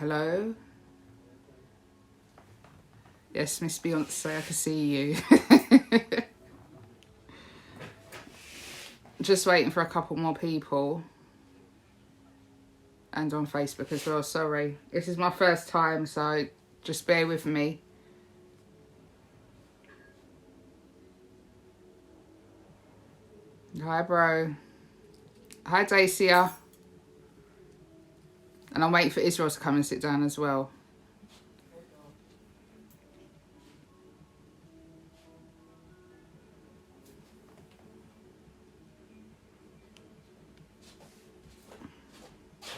Hello? Yes, Miss Beyonce, I can see you. Just waiting for a couple more people. And on Facebook as well, sorry. This is my first time, so just bear with me. Hi, bro. Hi, Dacia. And I'm waiting for Israel to come and sit down as well.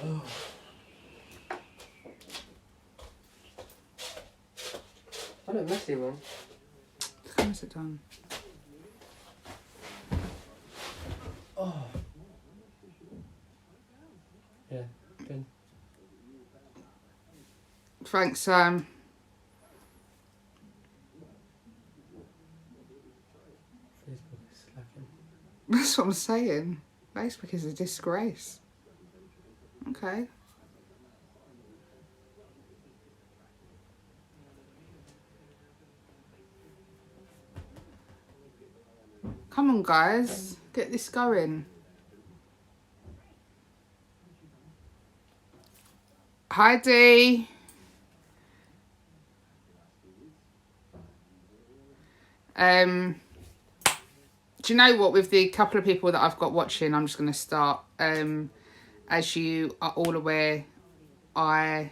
Oh. I don't messy one. Come and sit down. Oh. Yeah, good. Thanks, Sam. Facebook is slacking. That's what I'm saying. Facebook is a disgrace. Okay. Come on, guys. Get this going. Hi, Dee. Do you know what? With the couple of people that I've got watching, I'm just going to start. As you are all aware, I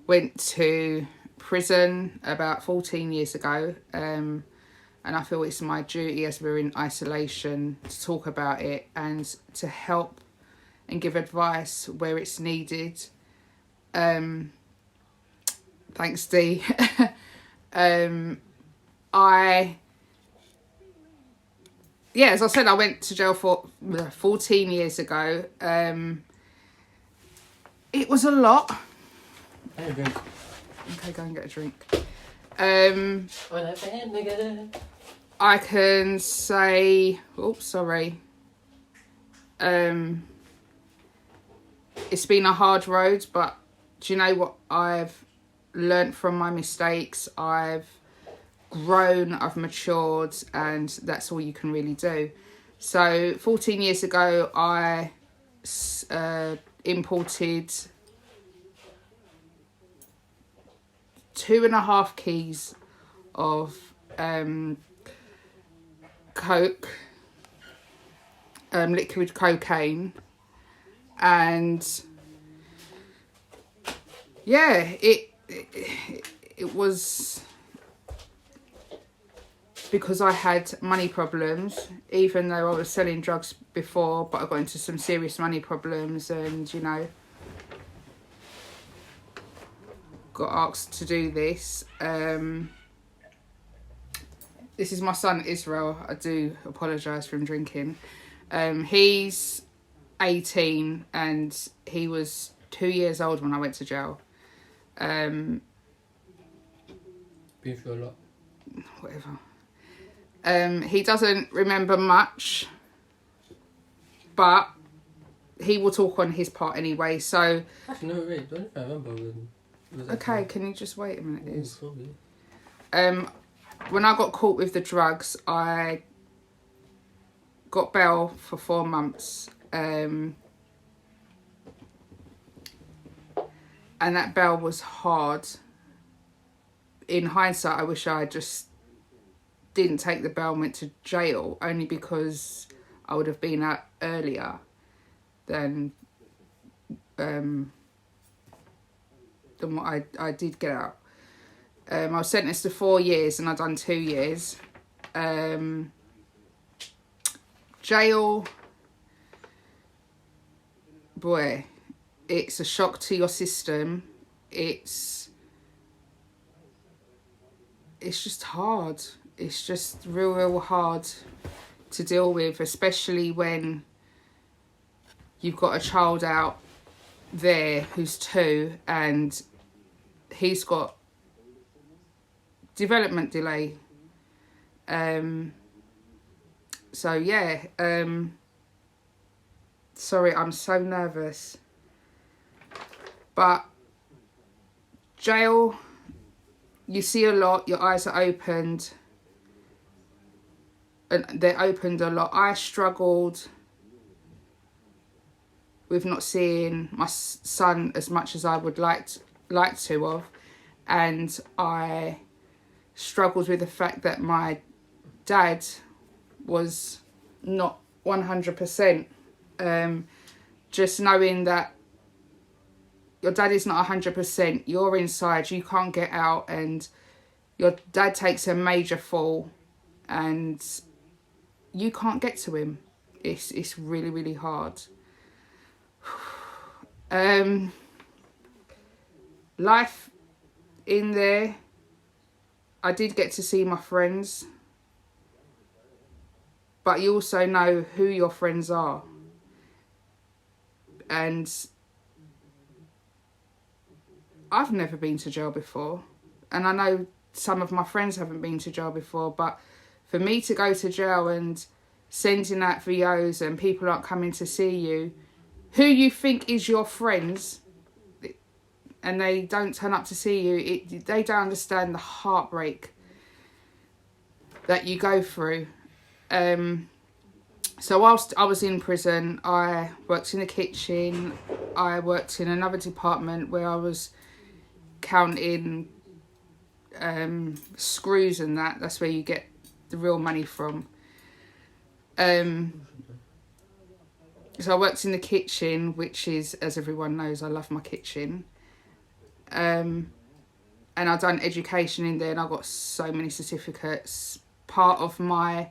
went to prison about 14 years ago. And I feel it's my duty, as we're in isolation, to talk about it and to help and give advice where it's needed. Thanks, Dee. As I said, I went to jail for 14 years ago. It was a lot. I need a drink. Okay, go and get a drink. Nigga. I can say, sorry. It's been a hard road, but do you know what? I've learnt from my mistakes. I've grown, I've matured, and that's all you can really do. So 14 years ago, I imported 2.5 keys of coke, liquid cocaine, and yeah, it was because I had money problems, even though I was selling drugs before, but I got into some serious money problems and, you know, got asked to do this. This is my son, Israel. I do apologise for him drinking. He's 18 and he was 2 years old when I went to jail. Been through a lot. Whatever. He doesn't remember much, but he will talk on his part anyway. So, Actually, no, wait. Don't I remember when it was okay, can you just wait a minute? Oh, Is sorry. when I got caught with the drugs, I got bail for 4 months, and that bail was hard. In hindsight, I wish I just didn't take the bail and went to jail, only because I would have been out earlier than what I did get out. I was sentenced to 4 years and I've done 2 years. Jail, boy, it's a shock to your system. It's just hard. It's just real hard to deal with, especially when you've got a child out there who's 2 and he's got development delay. So yeah, sorry, I'm so nervous. But jail, you see a lot, your eyes are opened, and they're opened a lot. I struggled with not seeing my son as much as I would like to have, and I struggled with the fact that my dad was not 100%. Just knowing that your dad is not 100%, you're inside, you can't get out, and your dad takes a major fall and you can't get to him. It's really, really hard. Life in there, I did get to see my friends, but you also know who your friends are. And I've never been to jail before, and I know some of my friends haven't been to jail before, but for me to go to jail and sending out VOs and people aren't coming to see you, who you think is your friends, and they don't turn up to see you, they don't understand the heartbreak that you go through. So whilst I was in prison, I worked in the kitchen, I worked in another department where I was counting screws and that's where you get the real money from. So I worked in the kitchen, which is, as everyone knows, I love my kitchen. And I done education in there, and I got so many certificates. Part of my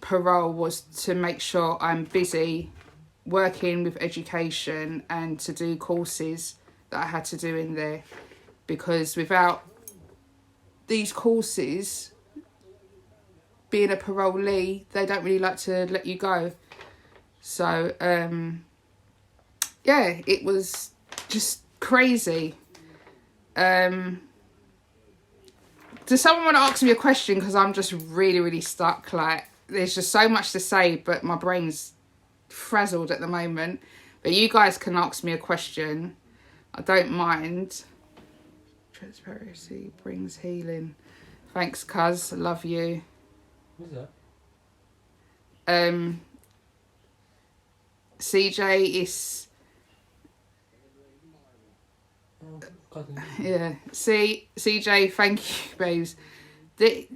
parole was to make sure I'm busy working with education and to do courses that I had to do in there, because without these courses, being a parolee, they don't really like to let you go. So yeah, it was just crazy. Does someone want to ask me a question, because I'm just really, really stuck? Like, there's just so much to say, but my brain's frazzled at the moment. But you guys can ask me a question, I don't mind. Transparency brings healing. Thanks, cuz, love you. Who's that? CJ is, Cousin. yeah, CJ, thank you, babes. The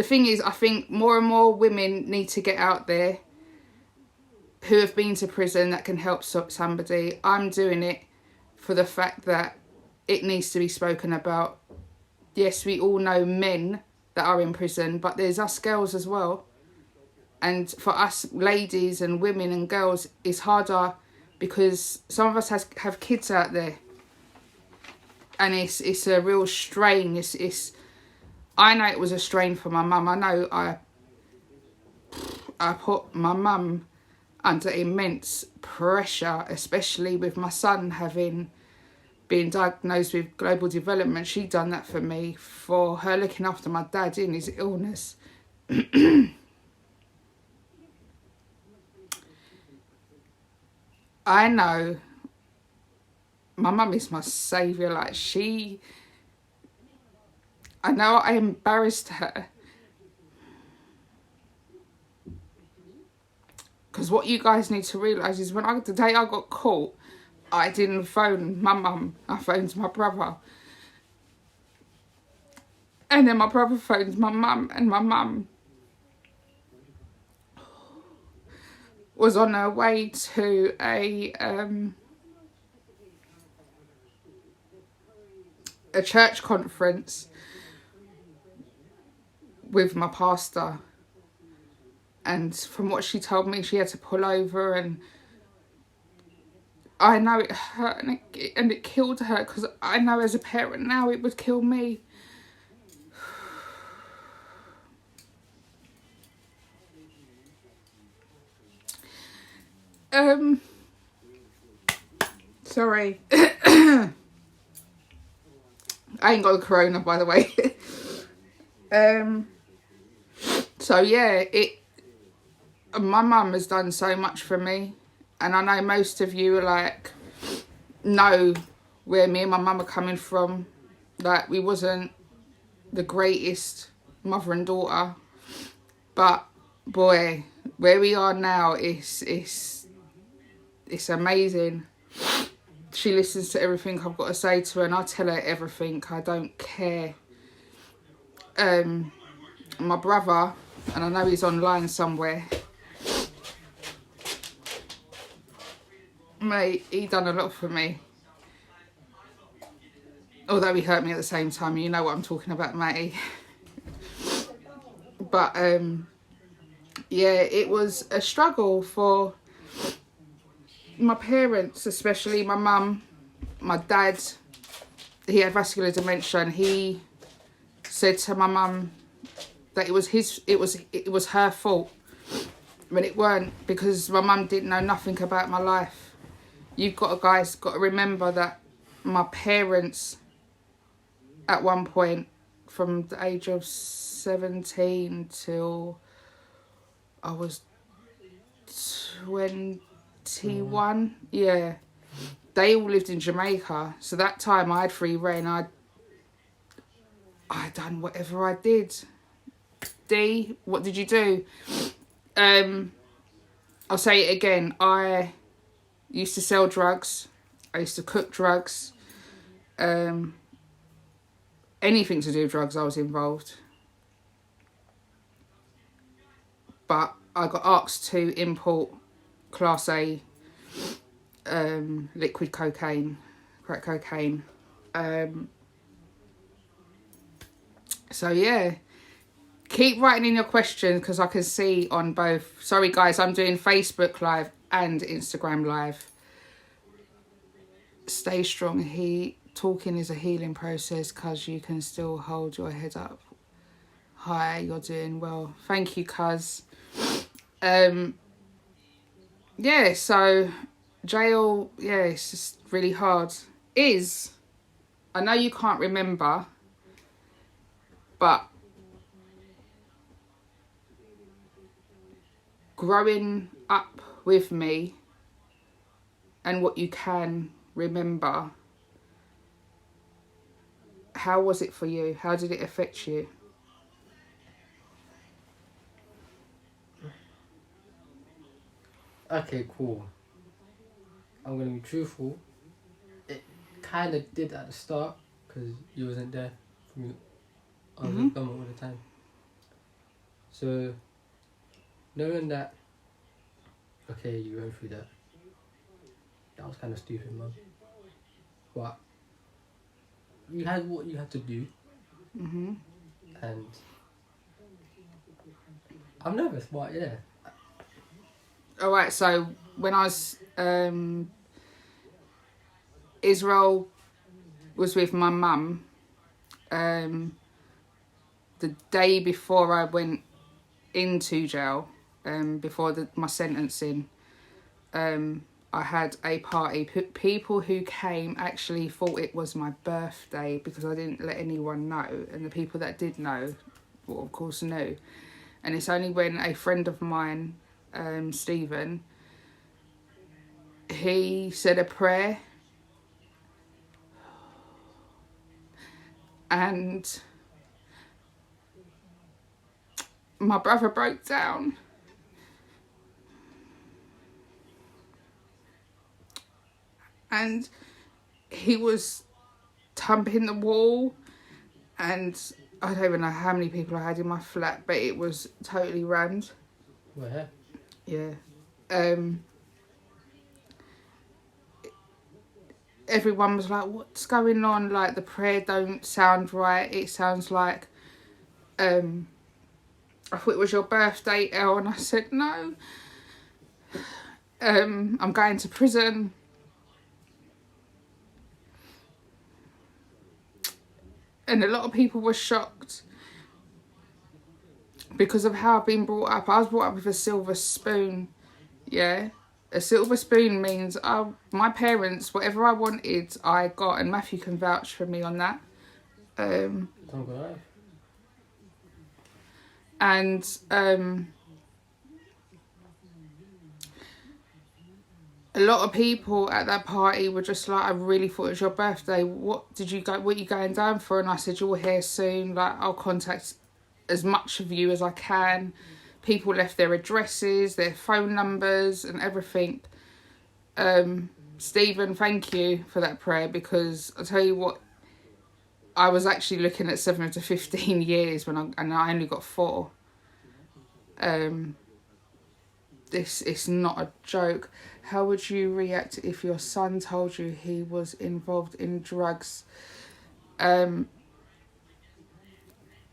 thing is, I think more and more women need to get out there who have been to prison that can help somebody. I'm doing it for the fact that it needs to be spoken about. Yes, we all know men that are in prison, but there's us girls as well. And for us ladies and women and girls, it's harder because some of us have kids out there, and it's a real strain. I know it was a strain for my mum. I know I put my mum under immense pressure, especially with my son being diagnosed with global development. She done that for me, for her looking after my dad in his illness. I know my mum is my saviour. Like, I know I embarrassed her, because what you guys need to realise is the day I got caught, I didn't phone my mum, I phoned my brother. And then my brother phoned my mum, and my mum was on her way to a church conference with my pastor. And from what she told me, she had to pull over, and I know it hurt and it killed her, because I know as a parent now it would kill me. Sorry. I ain't got the corona, by the way. So yeah, my mum has done so much for me, and I know most of you are like, no, where me and my mum are coming from. Like, we wasn't the greatest mother and daughter, but boy, where we are now, it's amazing. She listens to everything I've got to say to her, and I tell her everything. I don't care. My brother, and I know he's online somewhere, mate, he done a lot for me. Although he hurt me at the same time. You know what I'm talking about, matey. But yeah, it was a struggle for my parents, especially my mum. My dad, he had vascular dementia, and he said to my mum that it was her fault when it weren't, because my mum didn't know nothing about my life. You've got to remember that my parents, at one point, from the age of 17 till I was 21, yeah, they all lived in Jamaica. So that time I had free reign. I done whatever I did. D, what did you do? I'll say it again. I used to sell drugs. I used to cook drugs. Anything to do with drugs, I was involved. But I got asked to import Class A liquid cocaine, crack cocaine. So yeah, keep writing in your questions, because I can see on both. Sorry guys, I'm doing Facebook Live and Instagram Live. Stay strong. Talking is a healing process, cuz you can still hold your head up. Hi, you're doing well. Thank you, cuz. Yeah, so jail, yeah, it's just really hard. I know you can't remember, but growing up with me and what you can remember, how was it for you? How did it affect you? Okay, cool. I'm gonna be truthful. It kind of did at the start because you wasn't there for me. I was with them all the time. So knowing that, okay, you went through that. That was kind of stupid, man. But you had what you had to do, and I'm nervous, but yeah. All right, so when I was Israel was with my mum. The day before I went into jail, before my sentencing, I had a party. People who came actually thought it was my birthday because I didn't let anyone know, and the people that did know, well, of course, knew. And it's only when a friend of mine, Stephen, he said a prayer, and my brother broke down. And he was thumping the wall, and I don't even know how many people I had in my flat, but it was totally rammed. Where? Yeah. Everyone was like, what's going on? Like, the prayer don't sound right. It sounds like, I thought it was your birthday, Elle. And I said, no. I'm going to prison. And a lot of people were shocked because of how I've been brought up. I was brought up with a silver spoon, yeah? A silver spoon means my parents, whatever I wanted, I got, and Matthew can vouch for me on that. And a lot of people at that party were just like, I really thought it was your birthday. What are you going down for? And I said, you're here soon. Like, I'll contact as much of you as I can. People left their addresses, their phone numbers and everything. Stephen, thank you for that prayer, because I'll tell you what, I was actually looking at 7 to 15 years and I only got 4. It's not a joke. How would you react if your son told you he was involved in drugs?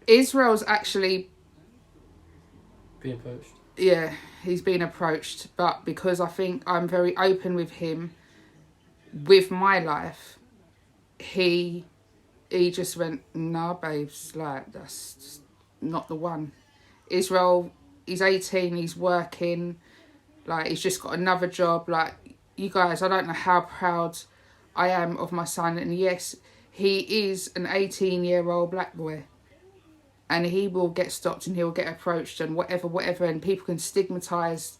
Israel's actually Being approached. Yeah, he's been approached, but because I think I'm very open with him with my life, he just went, nah, babes, like, that's just not the one. Israel, he's 18, he's working, like, he's just got another job. Like, you guys, I don't know how proud I am of my son. And yes, he is an 18-year-old black boy. And he will get stopped and he'll get approached and whatever. And people can stigmatise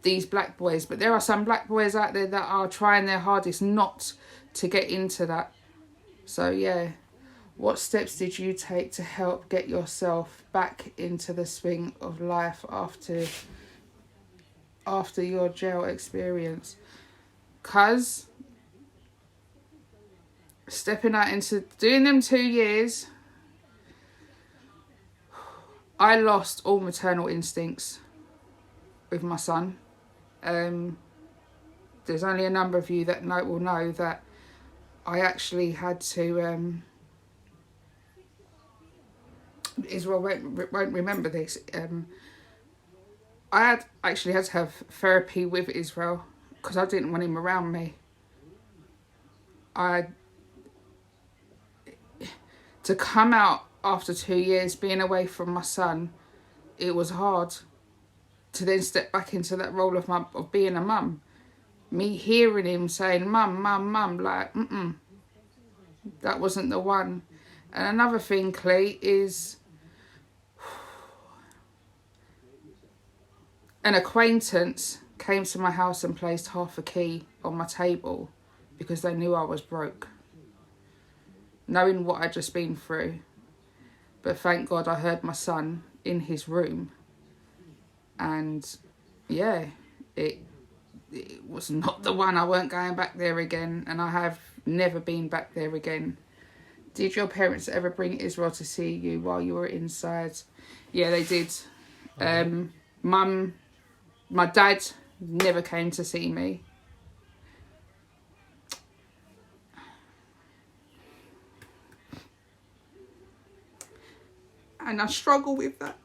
these black boys. But there are some black boys out there that are trying their hardest not to get into that. So, yeah. What steps did you take to help get yourself back into the swing of life after your jail experience? Cuz stepping out into doing them 2 years, I lost all maternal instincts with my son. There's only a number of you that will know that I actually had to... Israel won't remember this. I actually had to have therapy with Israel because I didn't want him around me. To come out after 2 years being away from my son, it was hard to then step back into that role of being a mum. Me hearing him saying, mum, like, that wasn't the one. And another thing, Clee, is an acquaintance came to my house and placed half a key on my table because they knew I was broke, knowing what I'd just been through. But thank God I heard my son in his room. And yeah, it was not the one. I weren't going back there again. And I have never been back there again. Did your parents ever bring Israel to see you while you were inside? Yeah, they did. My dad never came to see me. And I struggle with that.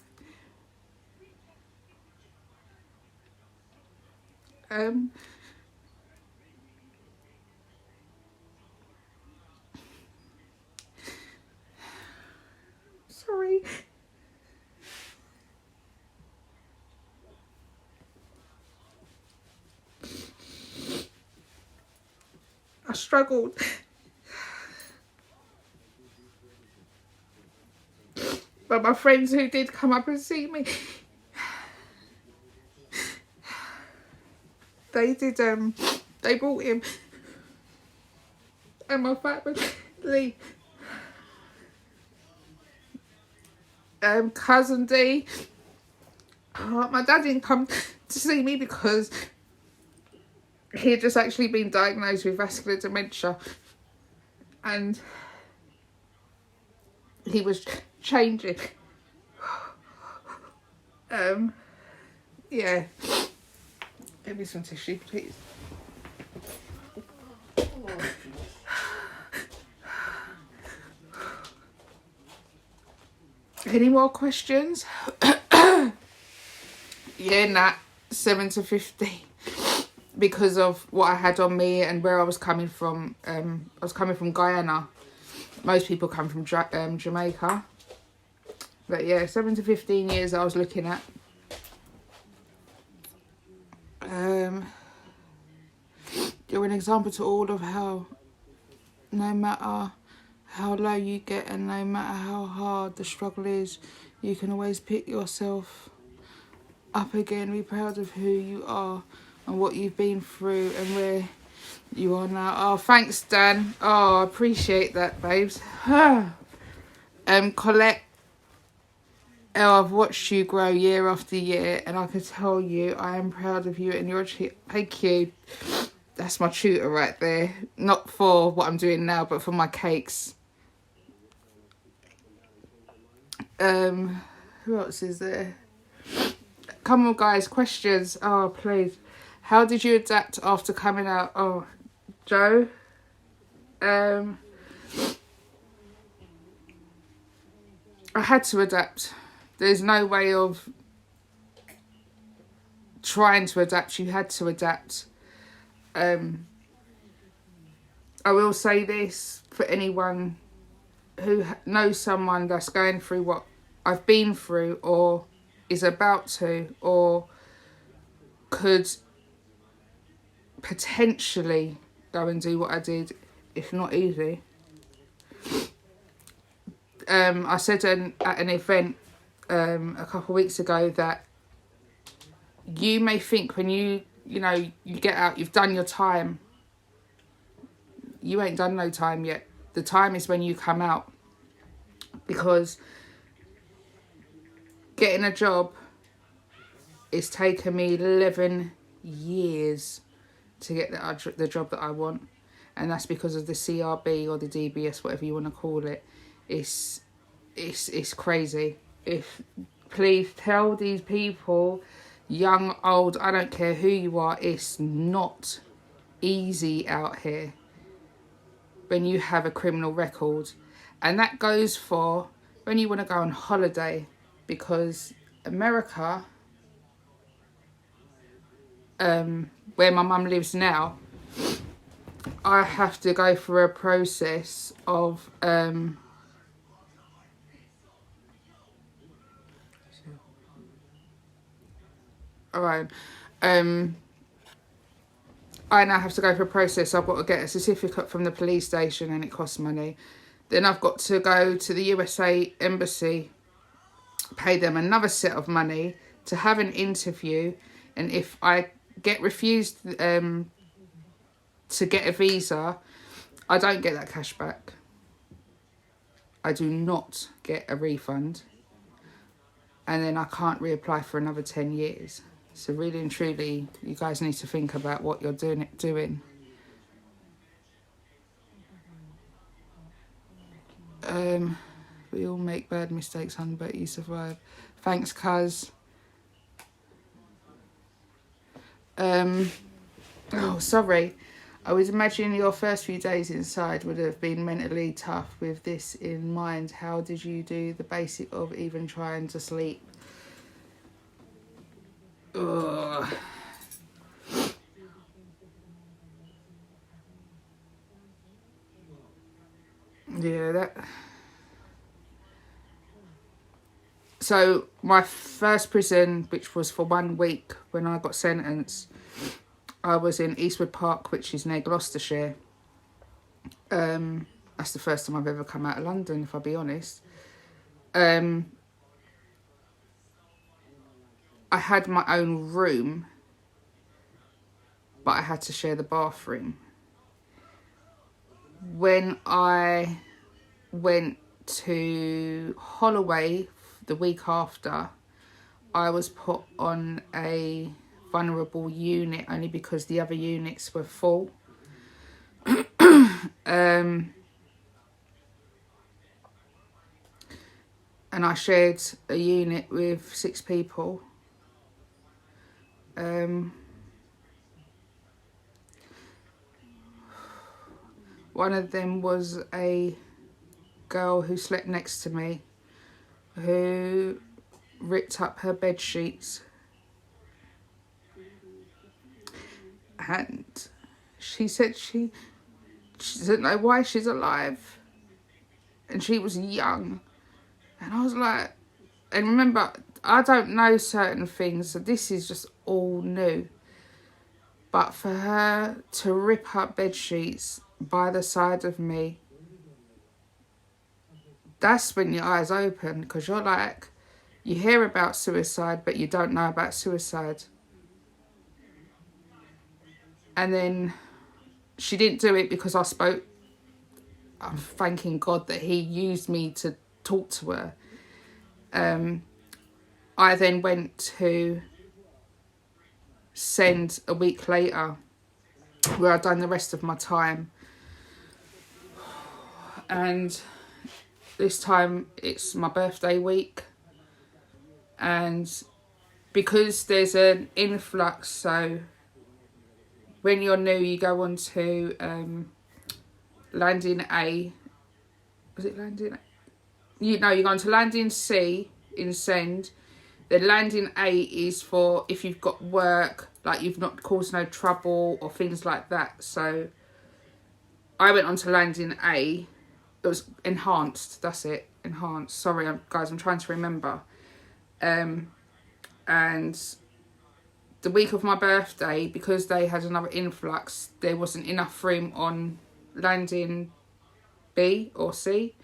Sorry. I struggled. But my friends who did come up and see me, they brought him. And my family, cousin D, my dad didn't come to see me because he had just actually been diagnosed with vascular dementia. And he was changing. Yeah. Give me some tissue, please. Any more questions? Yeah, Nat, 7 to 15. Because of what I had on me and where I was coming from. I was coming from Guyana. Most people come from Jamaica. But yeah, 7 to 15 years I was looking at. You're an example to all of how no matter how low you get and no matter how hard the struggle is, you can always pick yourself up again. Be proud of who you are. and what you've been through and where you are now. Oh, thanks, Dan. Oh, I appreciate that, babes. Colette, oh, I've watched you grow year after year, and I can tell you I am proud of you and your thank you. That's my tutor right there. Not for what I'm doing now, but for my cakes. Who else is there? Come on, guys, questions. Oh, please. How did you adapt after coming out? Oh, Joe? I had to adapt. There's no way of trying to adapt. You had to adapt. I will say this for anyone who knows someone that's going through what I've been through or is about to or could potentially go and do what I did, if not easy. I said at an event a couple of weeks ago that you may think when you get out, you've done your time. You ain't done no time yet. The time is when you come out, because getting a job, it's taken me 11 years to get the job that I want, and that's because of the CRB or the DBS, whatever you want to call it. It's crazy. Please tell these people, young, old, I don't care who you are, it's not easy out here when you have a criminal record. And that goes for when you want to go on holiday, because America, where my mum lives now, I have to go through a process of I now have to go through a process. I've got to get a certificate from the police station, and it costs money. Then I've got to go to the USA Embassy, pay them another set of money to have an interview, and if I get refused to get a visa, I don't get that cash back. I do not get a refund, and then I can't reapply for another 10 years. So really and truly, you guys need to think about what you're doing. We all make bad mistakes, hon, but you survive. Thanks, cuz. Oh, sorry. I was imagining your first few days inside would have been mentally tough. With this in mind, how did you do the basic of even trying to sleep? Ugh. Yeah, that... So, my first prison, which was for 1 week when I got sentenced, I was in Eastwood Park, which is near Gloucestershire. That's the first time I've ever come out of London, if I'll be honest. I had my own room, but I had to share the bathroom. When I went to Holloway the week after, I was put on a vulnerable unit only because the other units were full. And I shared a unit with 6 people. One of them was a girl who slept next to me, who ripped up her bed sheets, and she said she doesn't know why she's alive, and she was young. And I was like, and remember, I don't know certain things, so this is just all new. But for her to rip up bed sheets by the side of me, that's when your eyes open, because you're like, you hear about suicide, but you don't know about suicide. And then she didn't do it because I spoke. I'm thanking God that he used me to talk to her. I then went to Send a week later, where I'd done the rest of my time. And this time it's my birthday week. And because there's an influx, so when you're new, you go on to landing A. Was it landing A? You go on to landing C in Send. The landing A is for if you've got work, like you've not caused no trouble or things like that. So I went on to landing A. It was enhanced. That's it. Enhanced. Sorry, guys, I'm trying to remember. And the week of my birthday, because they had another influx, there wasn't enough room on landing B or C.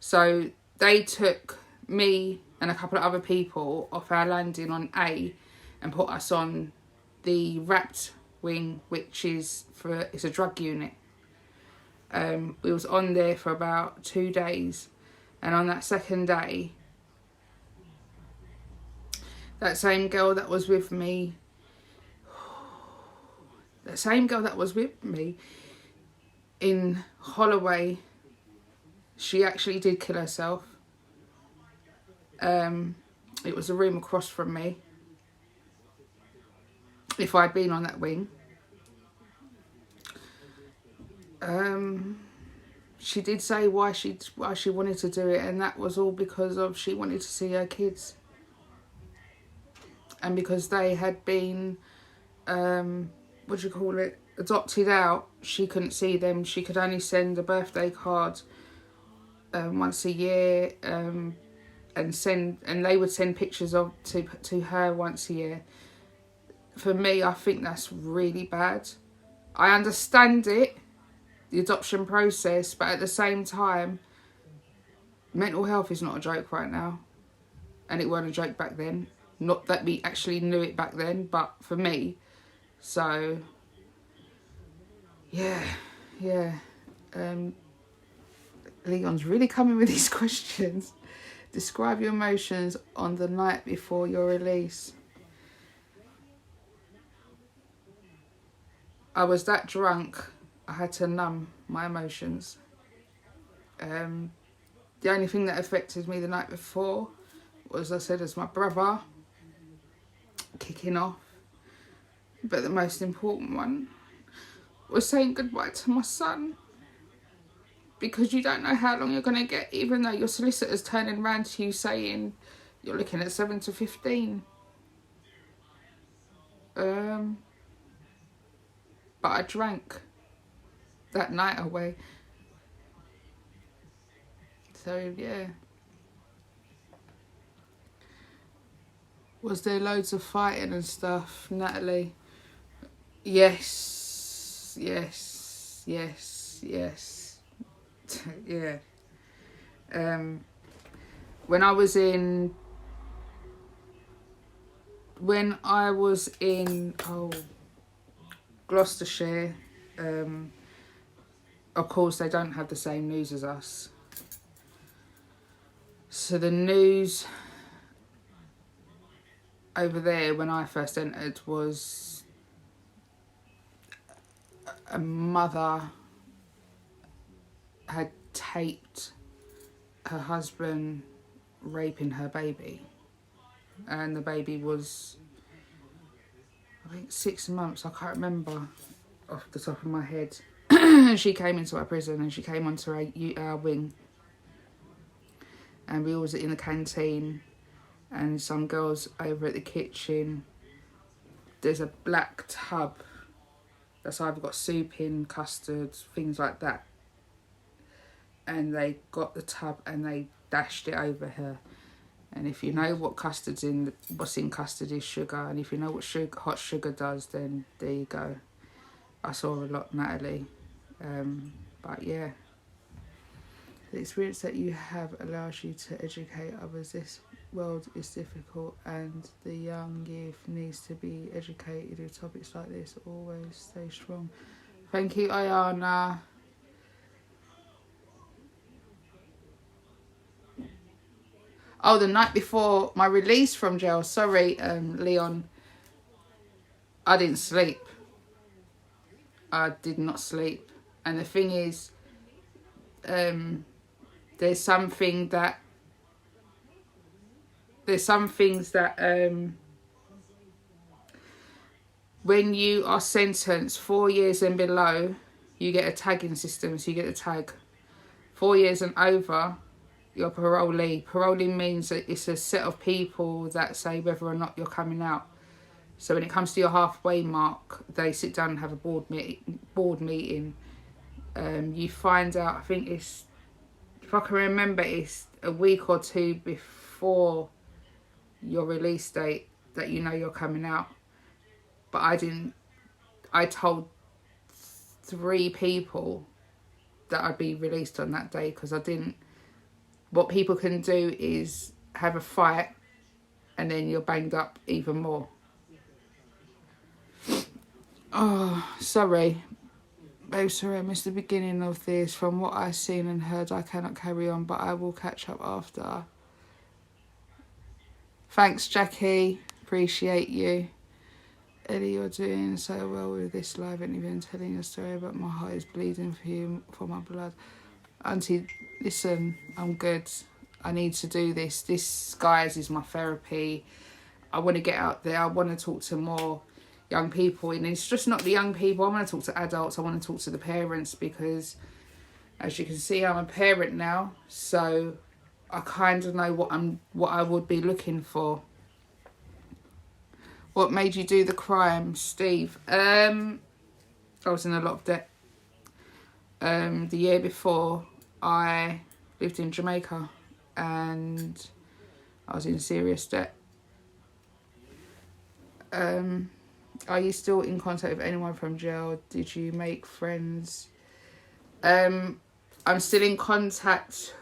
So they took me and a couple of other people off our landing on A and put us on the wrapped wing, which is it's a drug unit. We was on there for about 2 days, and on that second day, that same girl that was with me in Holloway, she actually did kill herself. It was a room across from me. If I'd been on that wing. She did say why she wanted to do it, and that was all because of she wanted to see her kids. And because they had been, adopted out, she couldn't see them. She could only send a birthday card once a year, and they would send pictures to her once a year. For me, I think that's really bad. I understand it, the adoption process, but at the same time, mental health is not a joke right now, and it wasn't a joke back then. Not that we actually knew it back then, but for me. So yeah. Leon's really coming with these questions. Describe your emotions on the night before your release. I was that drunk, I had to numb my emotions. The only thing that affected me the night before was, I said, as my brother kicking off. But the most important one was saying goodbye to my son. Because you don't know how long you're going to get, even though your solicitor's turning around to you saying you're looking at 7 to 15. But I drank that night away. So, yeah. Was there loads of fighting and stuff, Natalie? Yes. Yeah. When I was in Gloucestershire, of course they don't have the same news as us. So the news over there when I first entered was a mother had taped her husband raping her baby, and the baby was, I think, 6 months. I can't remember off the top of my head. She came into our prison and she came onto our wing, and we all was in the canteen, and some girls over at the kitchen. There's a black tub that's either got soup in, custard, things like that, and they got the tub and they dashed it over her. And if you know what custard's in, what's in custard is sugar, and if you know what hot sugar does, then there you go. I saw a lot, Natalie. But yeah, the experience that you have allows you to educate others. This world is difficult and the young youth needs to be educated with topics like this. Always stay strong. Thank you, Ayana. Oh, the night before my release from jail. Sorry, Leon. I didn't sleep. I did not sleep. And the thing is, there's some things that when you are sentenced 4 years and below, you get a tagging system. So you get a tag. 4 years and over, you're parolee. Parolee means that it's a set of people that say whether or not you're coming out. So when it comes to your halfway mark, they sit down and have a board meeting. You find out, I think it's, if I can remember, it's a week or two before your release date that you know you're coming out. But I told 3 people that I'd be released on that day because I didn't. What people can do is have a fight and then you're banged up even more. Oh, sorry. Babe, sorry I missed the beginning of this. From what I've seen and heard, I cannot carry on, but I will catch up after. Thanks, Jackie. Appreciate you. Ellie, you're doing so well with this live and even telling your story, but my heart is bleeding for you, for my blood. Auntie, listen, I'm good. I need to do this. This, guys, is my therapy. I want to get out there. I want to talk to more young people. And it's just not the young people. I want to talk to adults. I want to talk to the parents because, as you can see, I'm a parent now. So I kind of know what I would be looking for. What made you do the crime, Steve? I was in a lot of debt. The year before, I lived in Jamaica and I was in serious debt. Are you still in contact with anyone from jail? Did you make friends? I'm still in contact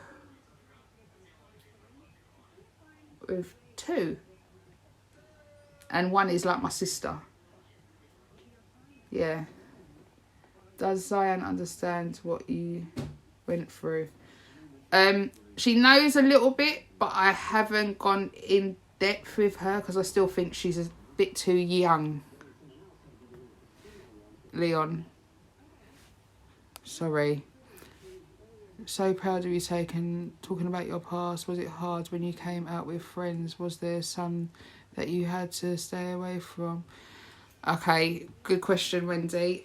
with 2. And 1 is like my sister. Yeah. Does Zion understand what you went through? She knows a little bit, but I haven't gone in depth with her because I still think she's a bit too young. Leon. Sorry. So proud of you talking about your past. Was it hard when you came out with friends? Was there some that you had to stay away from? Okay, good question, Wendy.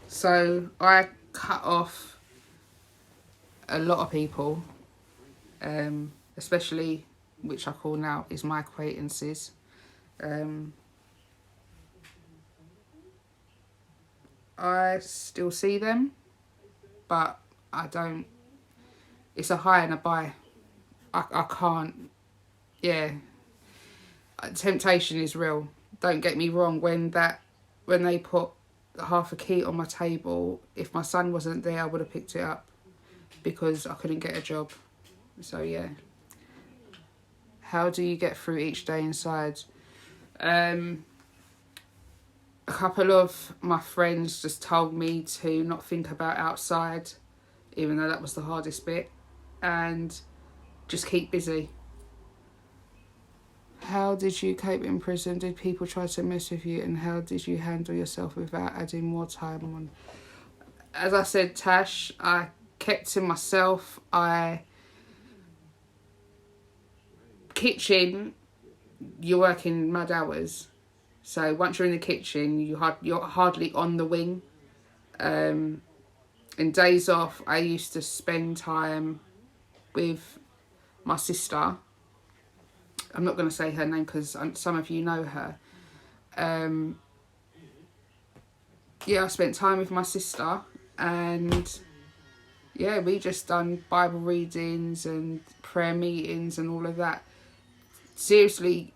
So I cut off a lot of people, especially, which I call now is my acquaintances. I still see them, but I don't. It's a high and a buy. I can't. Yeah. Temptation is real. Don't get me wrong. When they put half a key on my table, if my son wasn't there, I would have picked it up because I couldn't get a job. So yeah. How do you get through each day inside? A couple of my friends just told me to not think about outside, even though that was the hardest bit, and just keep busy. How did you cope in prison? Did people try to mess with you, and how did you handle yourself without adding more time on? As I said, Tash, I kept to myself. Kitchen, you're working mad hours. So once you're in the kitchen, you're hardly on the wing. In days off, I used to spend time with my sister. I'm not going to say her name because some of you know her. Yeah, I spent time with my sister and yeah, we just done Bible readings and prayer meetings and all of that. Seriously,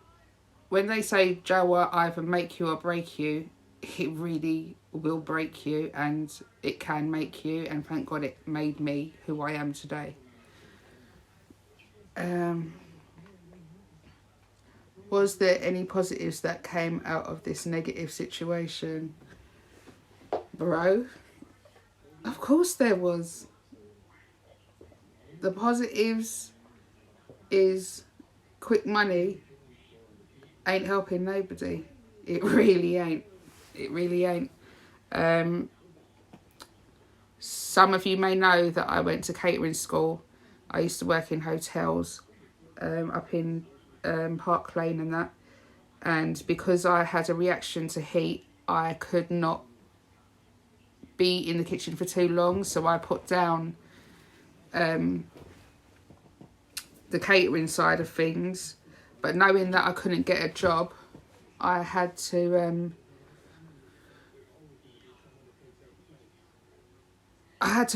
when they say jail will either make you or break you, it really will break you, and it can make you, and thank God it made me who I am today. Was there any positives that came out of this negative situation? Bro, of course there was. The positives is quick money ain't helping nobody. It really ain't. It really ain't. Some of you may know that I went to catering school. I used to work in hotels up in Park Lane and that. And because I had a reaction to heat, I could not be in the kitchen for too long. So I put down the catering side of things. But knowing that I couldn't get a job, I had to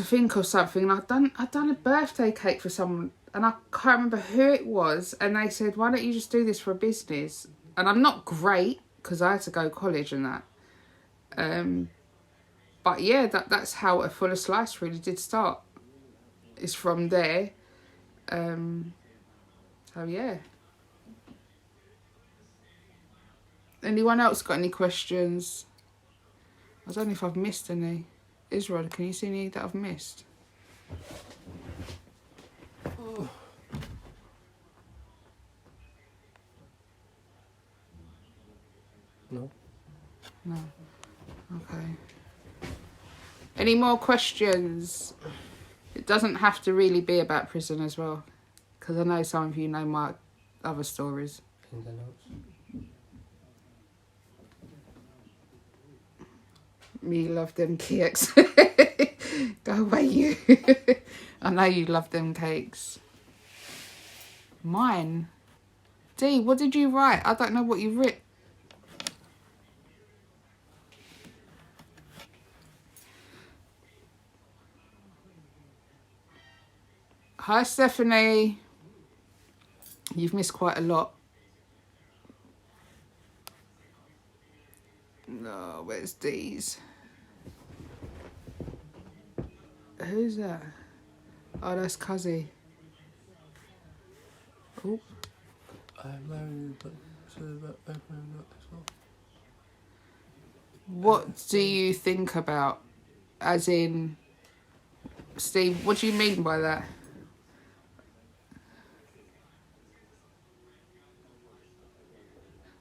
think of something. I'd done a birthday cake for someone, and I can't remember who it was. And they said, "Why don't you just do this for a business?" And I'm not great because I had to go to college and that. But yeah, that's how A Fuller Slice really did start. It's from there. So yeah. Anyone else got any questions? I don't know if I've missed any. Israel, can you see any that I've missed? No. No. Okay. Any more questions? It doesn't have to really be about prison as well, because I know some of you know my other stories. Ins and outs. Me love them cakes. Go away, you. I know you love them cakes. Mine. D, what did you write? I don't know what you writ. Hi, Stephanie. You've missed quite a lot. No, where's D's? Who's that? Oh, that's Cuzzy. Oh. I'm married, but so about opening up as well. What do you think about? As in, Steve, what do you mean by that?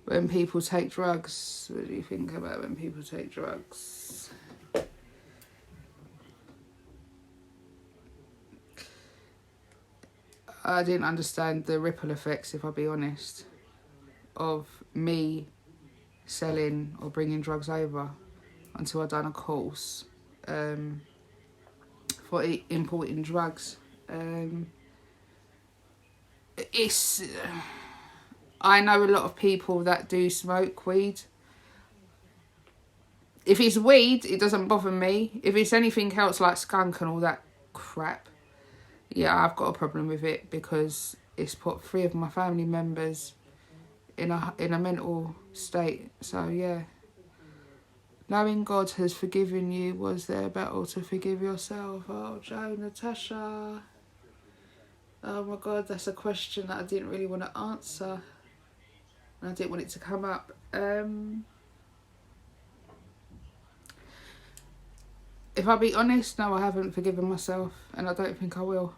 When people take drugs, what do you think about when people take drugs? I didn't understand the ripple effects, if I'll be honest, of me selling or bringing drugs over until I'd done a course for importing drugs. I know a lot of people that do smoke weed. If it's weed, it doesn't bother me. If it's anything else like skunk and all that crap, yeah, I've got a problem with it, because it's put 3 of my family members in a mental state. So yeah. Knowing God has forgiven you, was there a battle to forgive yourself? Oh, Joe, Natasha. Oh my God, that's a question that I didn't really want to answer. And I didn't want it to come up. If I'll be honest, no, I haven't forgiven myself, and I don't think I will.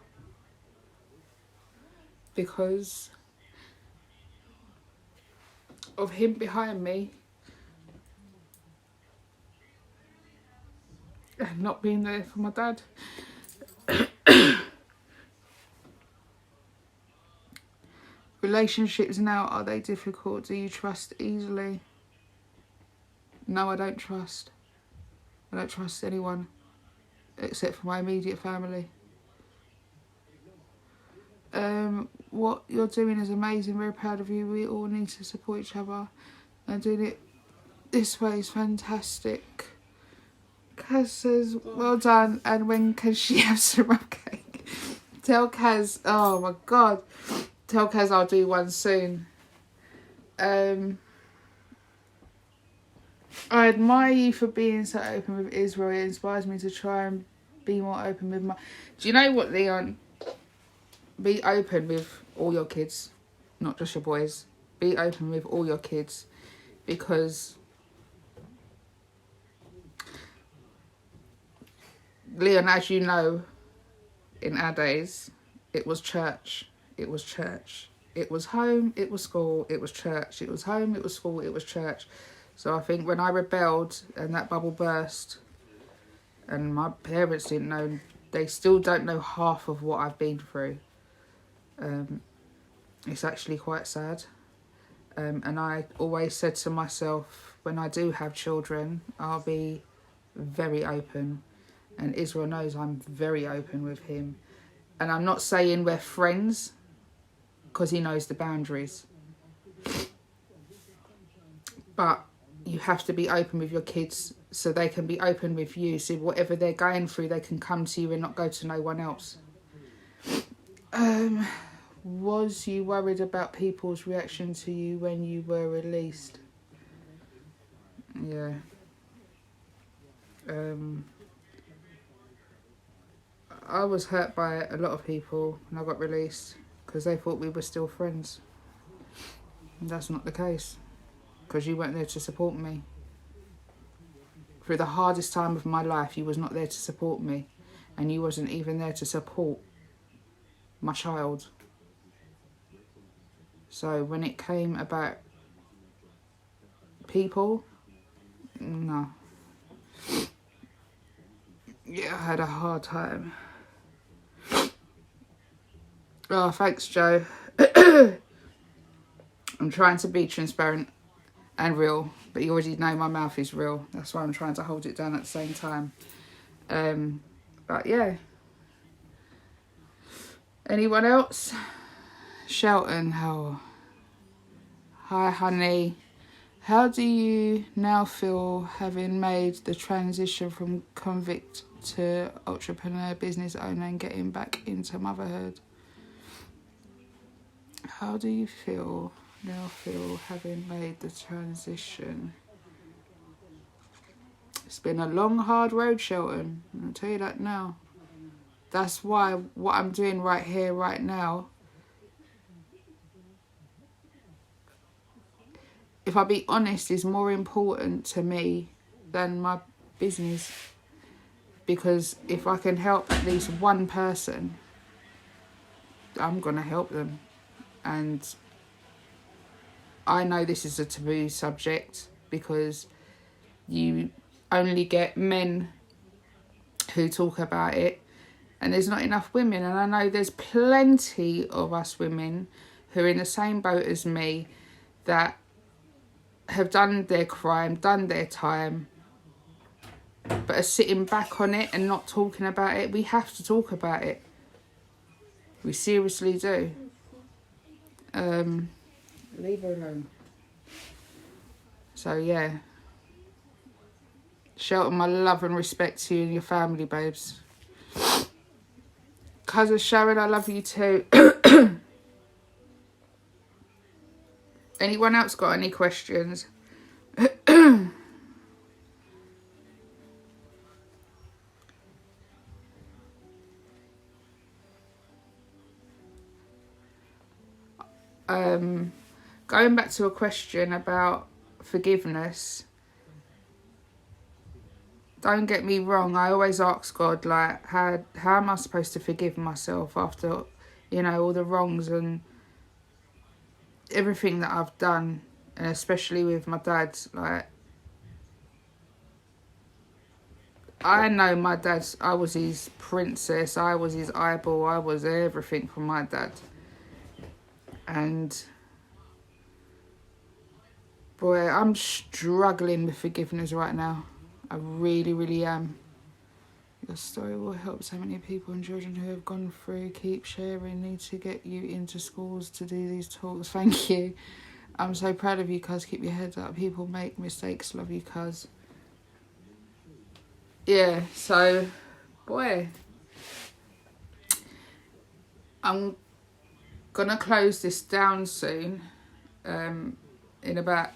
Because of him behind me and not being there for my dad. Relationships now, are they difficult? Do you trust easily? No, I don't trust. I don't trust anyone except for my immediate family. What you're doing is amazing. Very proud of you. We all need to support each other, and doing it this way is fantastic. Kaz says, well done. And when can she have some rum cake? Tell Kaz, oh my God. Tell Kaz I'll do one soon. I admire you for being so open with Israel. It inspires me to try and be more open with my... Do you know what, Leon? Be open with all your kids, not just your boys. Be open with all your kids, because Leon, as you know, in our days, it was church, it was church. It was home, it was school, it was church. It was home, it was school, it was church. So I think when I rebelled and that bubble burst, and my parents didn't know, they still don't know half of what I've been through. It's actually quite sad. And I always said to myself, when I do have children, I'll be very open. And Israel knows I'm very open with him. And I'm not saying we're friends, because he knows the boundaries. But you have to be open with your kids so they can be open with you. So whatever they're going through, they can come to you and not go to no one else. Was you worried about people's reaction to you when you were released? Yeah. I was hurt by a lot of people when I got released, because they thought we were still friends. And that's not the case, because you weren't there to support me. Through the hardest time of my life, you was not there to support me, and you wasn't even there to support my child. So when it came about people, no. Yeah, I had a hard time. Oh, thanks, Joe. I'm trying to be transparent and real, but you already know my mouth is real. That's why I'm trying to hold it down at the same time. But yeah. Anyone else? Shelton, how? Hi, honey. How do you now feel having made the transition from convict to entrepreneur, business owner, and getting back into motherhood? How do you now feel having made the transition? It's been a long, hard road, Shelton. I'll tell you that now. That's why what I'm doing right here, right now, if I be honest, is more important to me than my business. Because if I can help at least one person, I'm going to help them. And I know this is a taboo subject, because you only get men who talk about it, and there's not enough women. And I know there's plenty of us women who are in the same boat as me, that have done their crime, done their time, but are sitting back on it and not talking about it. We have to talk about it. We seriously do. Leave her alone. So yeah. Shelton, my love and respect to you and your family, babes. Cousin Sharon, I love you too. Anyone else got any questions? Going back to a question about forgiveness, don't get me wrong, I always ask God, like, how am I supposed to forgive myself after, all the wrongs and everything that I've done, and especially with my dad. Like, I know my dad, I was his princess, I was his eyeball, I was everything for my dad. And boy, I'm struggling with forgiveness right now. I really, really am. Your story will help so many people and children who have gone through. Keep sharing. Need to get you into schools to do these talks. Thank you. I'm so proud of you, cuz. Keep your head up. People make mistakes. Love you, cuz. Yeah, so, boy. I'm gonna close this down soon. In about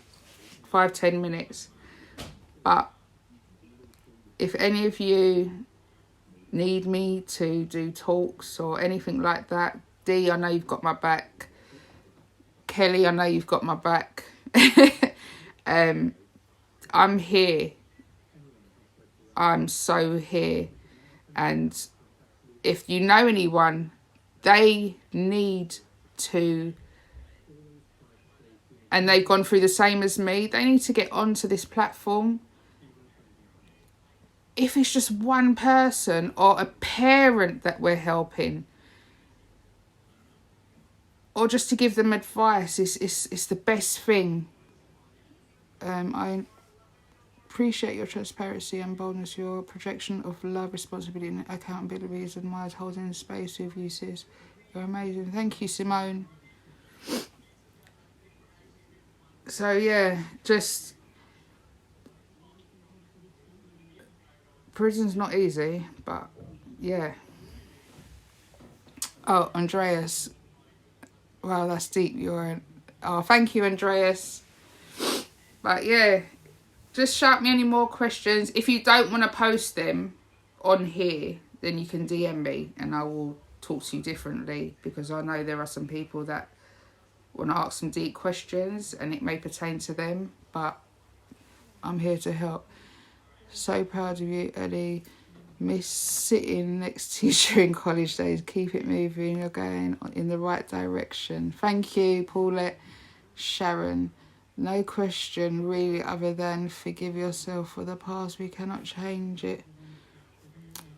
5-10 minutes. But if any of you need me to do talks or anything like that, Dee, I know you've got my back. Kelly, I know you've got my back. I'm here. I'm so here. And if you know anyone, they need to, and they've gone through the same as me, they need to get onto this platform. If it's just one person or a parent that we're helping, or just to give them advice, it's the best thing. I appreciate your transparency and boldness. Your projection of love, responsibility and accountability is admired. Holding space with you, sis. You're amazing. Thank you, Simone. So yeah, just prison's not easy, but yeah. Oh, Andreas. Wow, that's deep. Thank you, Andreas. But yeah, just shout me any more questions. If you don't want to post them on here, then you can DM me and I will talk to you differently, because I know there are some people that want to ask some deep questions and it may pertain to them, but I'm here to help. So proud of you, Ellie. Miss sitting next to you during college days. Keep it moving. You're going in the right direction. Thank you, Paulette. Sharon. No question really other than forgive yourself for the past. We cannot change it.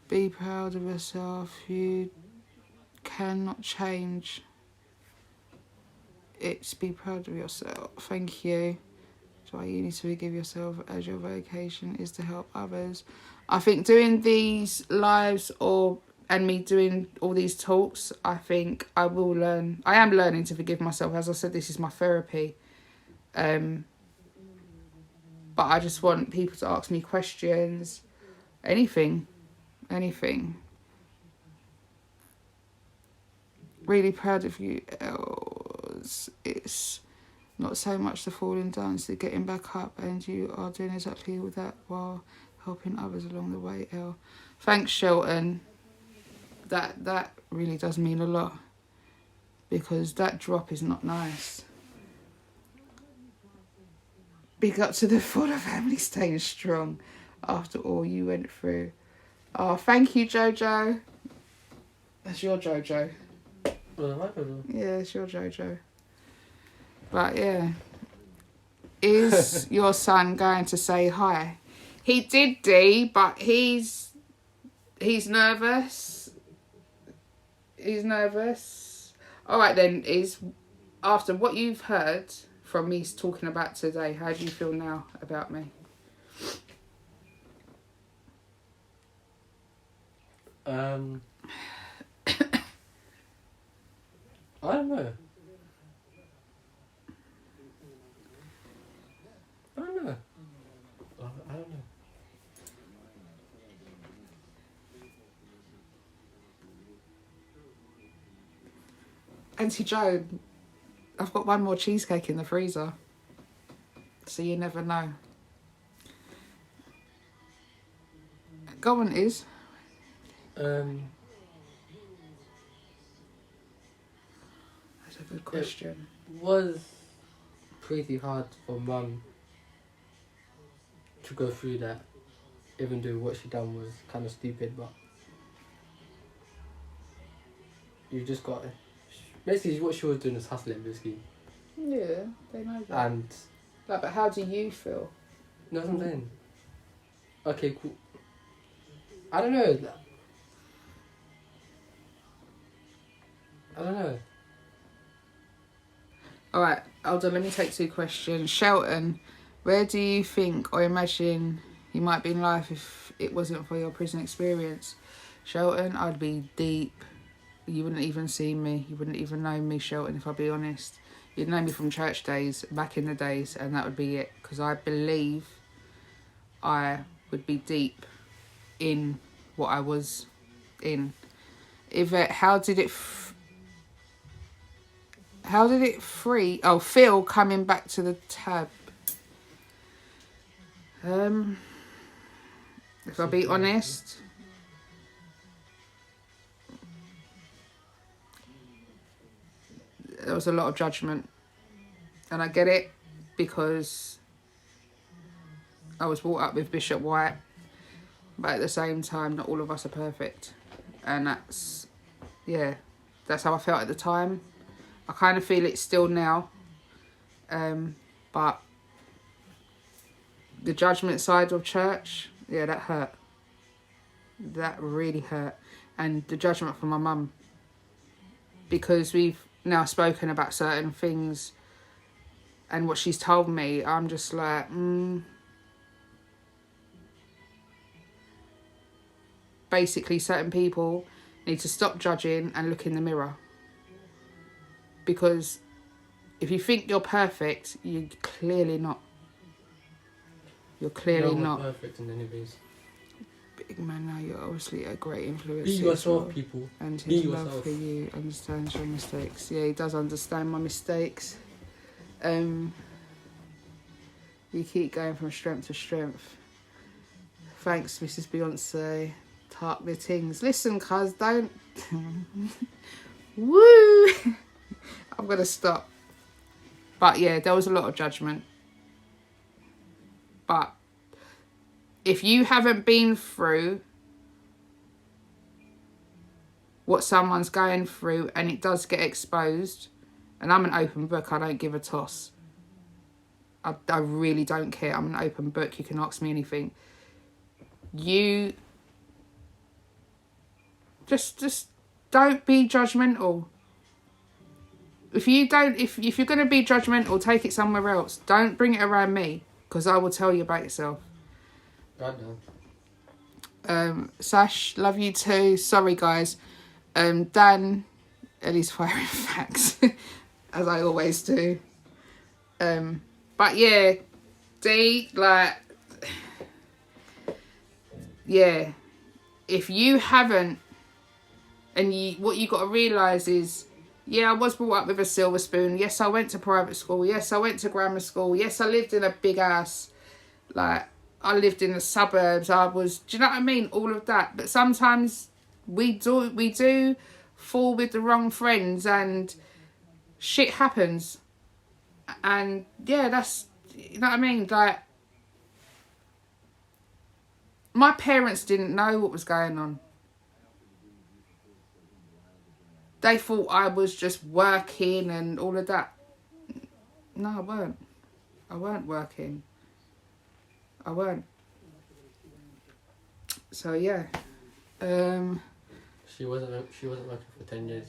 Be proud of yourself. You cannot change. It's be proud of yourself. Thank you. That's why you need to forgive yourself, as your vocation is to help others. I think doing these lives and me doing all these talks, I think I will learn. I am learning to forgive myself. As I said, this is my therapy. But I just want people to ask me questions. Anything. Really proud of you, Els. It's not so much the falling down, it's the getting back up, and you are doing exactly that while helping others along the way, El. Thanks, Shelton. That really does mean a lot, because that drop is not nice. Big up to the Fuller family staying strong after all you went through. Oh, thank you, Jojo. That's your Jojo. Yeah, it's your Jojo. But yeah. Is your son going to say hi? He did, Dee, but he's nervous. He's nervous. All right then, after what you've heard from me talking about today, how do you feel now about me? I don't know. I don't know. Auntie Joe, I've got one more cheesecake in the freezer. So you never know. Go on, Iz. That's a good question. It was pretty hard for Mum to go through that, even though what she done was kind of stupid, but you just got to... Basically, what she was doing was hustling, basically. Yeah, they know that. And... Like, but how do you feel? No, that's what I'm saying. Okay, cool. I don't know. Alright, hold on, let me take two questions. Shelton, where do you think or imagine you might be in life if it wasn't for your prison experience? Shelton, I'd be deep. You wouldn't even see me. You wouldn't even know me, Shelton, if I'll be honest. You'd know me from church days, back in the days, and that would be it. Because I believe I would be deep in what I was in. Yvette, how did it feel coming back to the tab? If I'll be honest, there was a lot of judgment And I get it because I was brought up with Bishop White. But at the same time, not all of us are perfect. And that's how I felt at the time. I kind of feel it still now. But the judgment side of church, yeah, that hurt. That really hurt. And the judgment from my mum. Because we've now spoken about certain things and what she's told me, I'm just like, Basically, certain people need to stop judging and look in the mirror. Because if you think you're perfect, you're clearly not. You're clearly not perfect in any ways. Big man, now you're obviously a great influence. Be yourself, people. And Be his love yourself. for you understands your mistakes. Yeah, he does understand my mistakes. You keep going from strength to strength. Thanks, Mrs. Beyonce. Talk the things. Listen, cuz, don't. Woo! I'm going to stop. But yeah, there was a lot of judgment. But if you haven't been through what someone's going through and it does get exposed, and I'm an open book, I don't give a toss. I really don't care. I'm an open book. You can ask me anything. You just don't be judgmental. If you're going to be judgmental, take it somewhere else. Don't bring it around me, because I will tell you about yourself. God no. Sash, love you too. Sorry, guys. Dan, Ellie's firing facts, as I always do. But yeah, D, like, yeah, if you haven't, and what you got to realise is, yeah, I was brought up with a silver spoon. Yes, I went to private school. Yes, I went to grammar school. Yes, I lived in a big house. Like, I lived in the suburbs. Do you know what I mean? All of that. But sometimes we do fall with the wrong friends and shit happens. And yeah, that's, you know what I mean? Like, my parents didn't know what was going on. They thought I was just working and all of that. No, I weren't. I weren't working. I weren't. So yeah. She wasn't working for 10 years.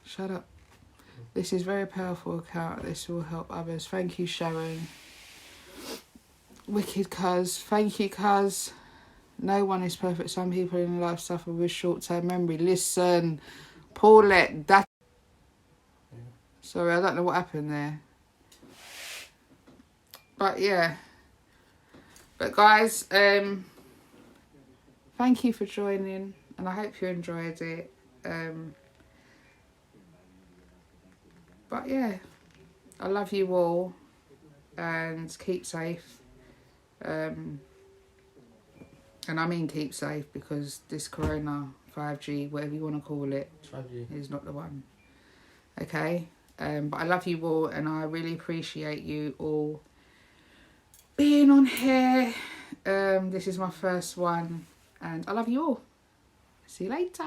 Shut up. This is very powerful account. This will help others. Thank you, Sharon. Wicked cuz. Thank you, cuz. No one is perfect. Some people in life suffer with short-term memory. Listen, Paulette, that... Yeah. Sorry, I don't know what happened there. But yeah. But guys, thank you for joining. And I hope you enjoyed it. But yeah, I love you all. And keep safe. And I mean keep safe, because this corona, 5G, whatever you want to call it, 5G is not the one. Okay? But I love you all, and I really appreciate you all being on here. This is my first one, and I love you all. See you later.